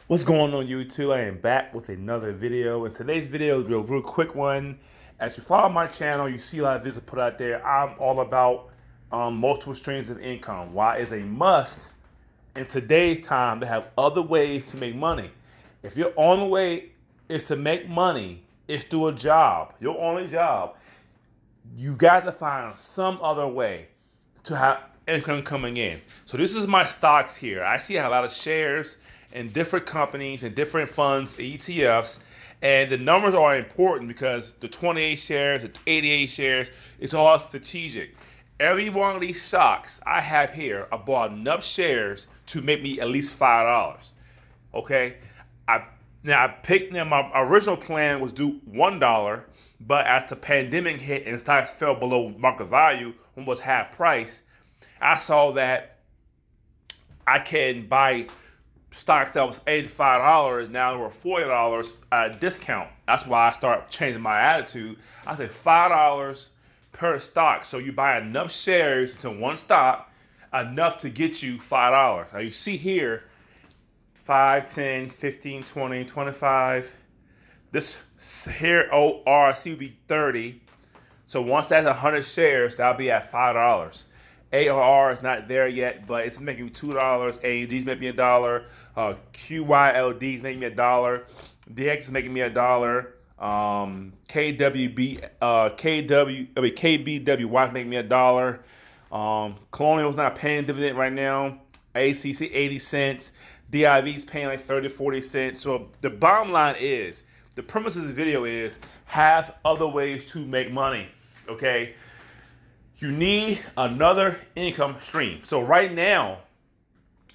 What's going on YouTube? I am back with another video, and today's video will be a real quick one. As you follow my channel, you see a lot of videos put out there. I'm all about multiple streams of income. Why it's a must in today's time to have other ways to make money. If your only way is to make money is through a job, your only job, you got to find some other way to have income coming in. So this is my stocks here. I see a lot of shares in different companies and different funds, ETFs, and the numbers are important because the 28 shares, the 88 shares, it's all strategic. Every one of these stocks I have here, I bought enough shares to make me at least $5. Okay, my original plan was do $1, but as the pandemic hit and stocks fell below market value, almost half price, I saw that I can buy stocks that was $85 now they were $40 at a discount. That's why I started changing my attitude. I said $5 per stock. So you buy enough shares into one stock, enough to get you $5. Now you see here, 5, 10, 15, 20, 25. This here ORC will be 30. So once that's 100 shares, that'll be at $5. ARR is not there yet, but it's making me $2. AED's making me $1. QYLD's making me $1. DX is making me $1. KBWY is making me $1. Colonial's not paying dividend right now. ACC 80 cents. DIV's paying like 30, 40 cents. So the bottom line is, the premise of this video is have other ways to make money, okay? You need another income stream. So right now,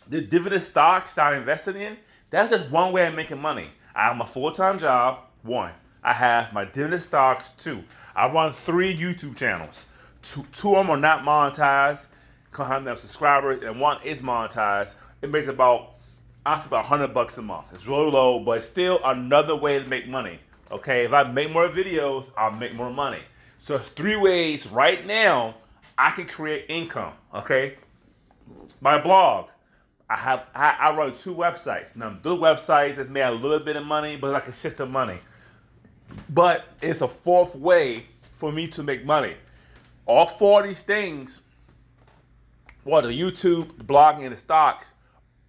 the dividend stocks that I'm invested in, that's just one way of making money. I have my full-time job, 1. I have my dividend stocks, 2. I run 3 YouTube channels. Two of them are not monetized, have enough subscribers, and 1 is monetized. It makes about $100 a month. It's really low, but it's still another way to make money. Okay, if I make more videos, I'll make more money. So it's 3 ways right now I can create income. Okay, my blog. I run 2 websites. Now the websites have made a little bit of money, but it's not consistent money. But it's a 4th way for me to make money. All 4 of these things, well, the YouTube, the blogging, and the stocks,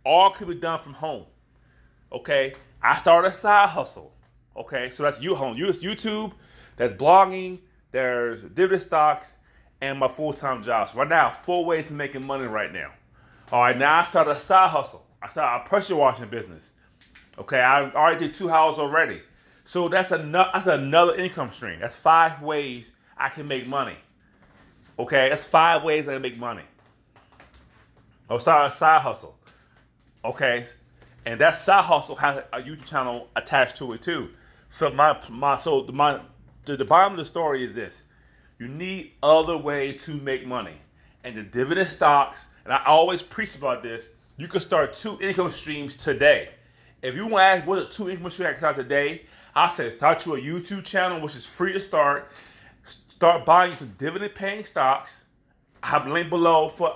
all can be done from home. Okay, I started a side hustle. Okay, so that's YouTube, that's blogging, there's dividend stocks, and my full-time job. So right now, 4 ways to making money right now. All right, now I started a side hustle. I started a pressure washing business. Okay, I already did 2 houses already. So that's another income stream. That's 5 ways I can make money. Okay, that's 5 ways I can make money. Oh, sorry, a side hustle. Okay, and that side hustle has a YouTube channel attached to it too. So the bottom of the story is this: you need other ways to make money, and the dividend stocks. And I always preach about this. You can start 2 income streams today. If you want to ask what are 2 income streams I can start today, I say start you a YouTube channel, which is free to start. Start buying some dividend-paying stocks. I have a link below for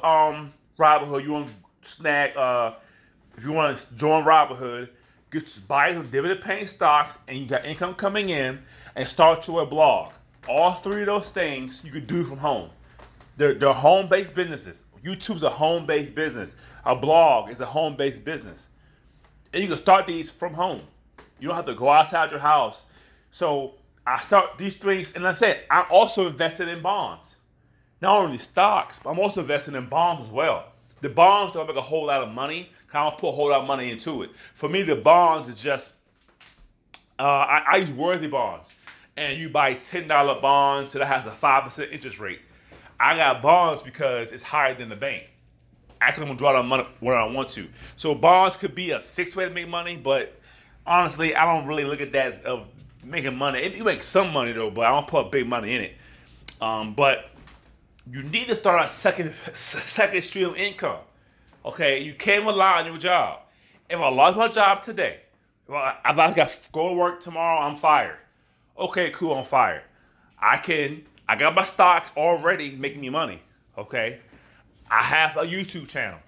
Robinhood. You want to snag if you want to join Robinhood, just buy some dividend-paying stocks, and you got income coming in, and start your blog. All 3 of those things you can do from home. They're home-based businesses. YouTube's a home-based business. A blog is a home-based business. And you can start these from home. You don't have to go outside your house. So I start these things, and like I said, I'm also invested in bonds. Not only stocks, but I'm also invested in bonds as well. The bonds don't make a whole lot of money. I don't put a whole lot of money into it. For me, the bonds is just, I use Worthy bonds. And you buy $10 bonds that has a 5% interest rate. I got bonds because it's higher than the bank. Actually, I'm going to draw down money where I want to. So bonds could be a 6th way to make money, but honestly, I don't really look at that as of making money. You make some money though, but I don't put big money in it. But you need to start a second stream of income. Okay, you can't rely on your job. If I lost my job today, if I got to go to work tomorrow, I'm fired. Okay, cool, I'm fired. I got my stocks already making me money. Okay, I have a YouTube channel.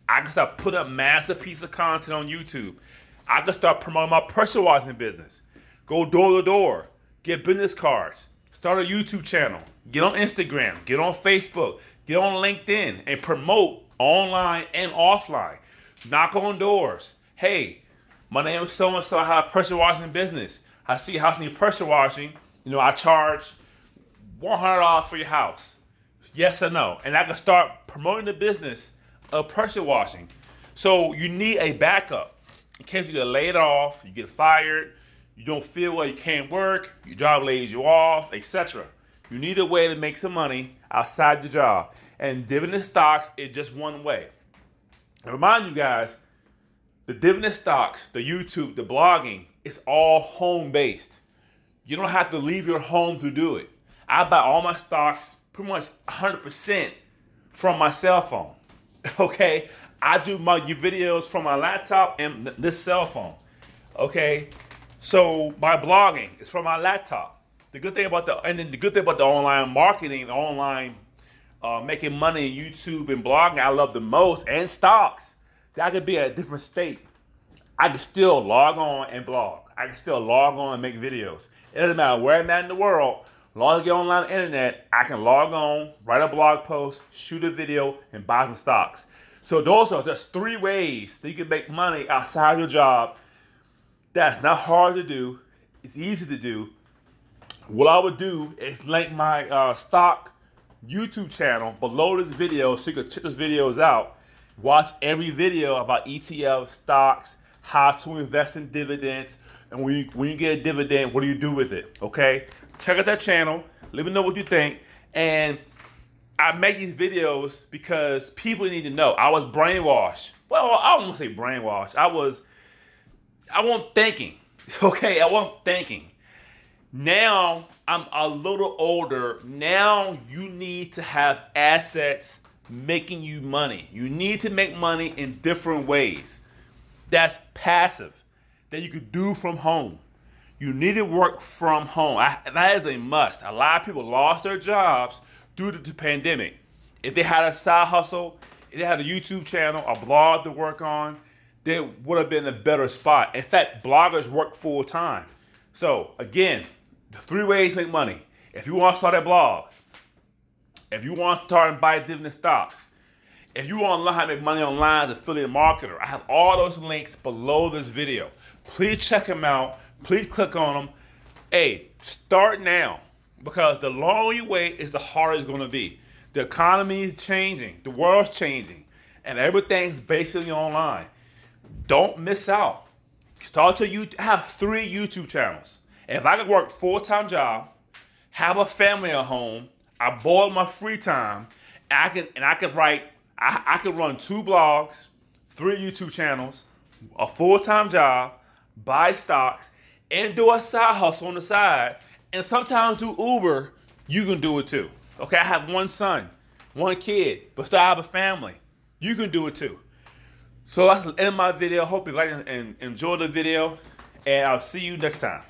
I can start putting up massive piece of content on YouTube. I could start promoting my pressure washing business. Go door to door, get business cards, start a YouTube channel, get on Instagram, get on Facebook, get on LinkedIn, and promote online and offline. Knock on doors. Hey, my name is so-and-so, I have a pressure washing business. I see house need pressure washing. You know, I charge $100 for your house. Yes or no? And I can start promoting the business of pressure washing. So you need a backup in case you get laid off, you get fired, you don't feel well, you can't work, your job lays you off, etc. You need a way to make some money outside the job. And dividend stocks is just one way. I remind you guys, the dividend stocks, the YouTube, the blogging, it's all home-based. You don't have to leave your home to do it. I buy all my stocks pretty much 100% from my cell phone. Okay? I do my videos from my laptop and this cell phone. Okay? So my blogging is from my laptop. The good thing about the online marketing, the online making money in YouTube and blogging, I love the most, and stocks, that I could be at a different state. I can still log on and blog. I can still log on and make videos. It doesn't matter where I'm at in the world. As long as I get online on the internet, I can log on, write a blog post, shoot a video, and buy some stocks. So those are just 3 ways that you can make money outside your job. That's not hard to do. It's easy to do. What I would do is link my stock YouTube channel below this video so you can check those videos out. Watch every video about ETF, stocks, how to invest in dividends, and when you get a dividend, what do you do with it, okay? Check out that channel. Let me know what you think. And I make these videos because people need to know. I was brainwashed. Well, I don't want to say brainwashed. I wasn't thinking, okay? I wasn't thinking. Now I'm a little older. Now you need to have assets making you money. You need to make money in different ways. That's passive, that you could do from home. You need to work from home. That is a must. A lot of people lost their jobs due to the pandemic. If they had a side hustle, if they had a YouTube channel, a blog to work on, they would have been in a better spot. In fact, bloggers work full time. So again, the 3 ways to make money. If you want to start a blog, if you want to start and buy dividend stocks, if you want to learn how to make money online as an affiliate marketer, I have all those links below this video. Please check them out. Please click on them. Hey, start now, because the longer you wait is the harder it's going to be. The economy is changing. The world's changing. And everything's basically online. Don't miss out. Start your YouTube. I have 3 YouTube channels. And if I could work full-time job, have a family at home, I boil my free time, and I could run 2 blogs, 3 YouTube channels, a full-time job, buy stocks, and do a side hustle on the side, and sometimes do Uber. You can do it too. Okay, I have 1 son, 1 kid, but still I have a family. You can do it too. So that's the end of my video. Hope you like and enjoy the video, and I'll see you next time.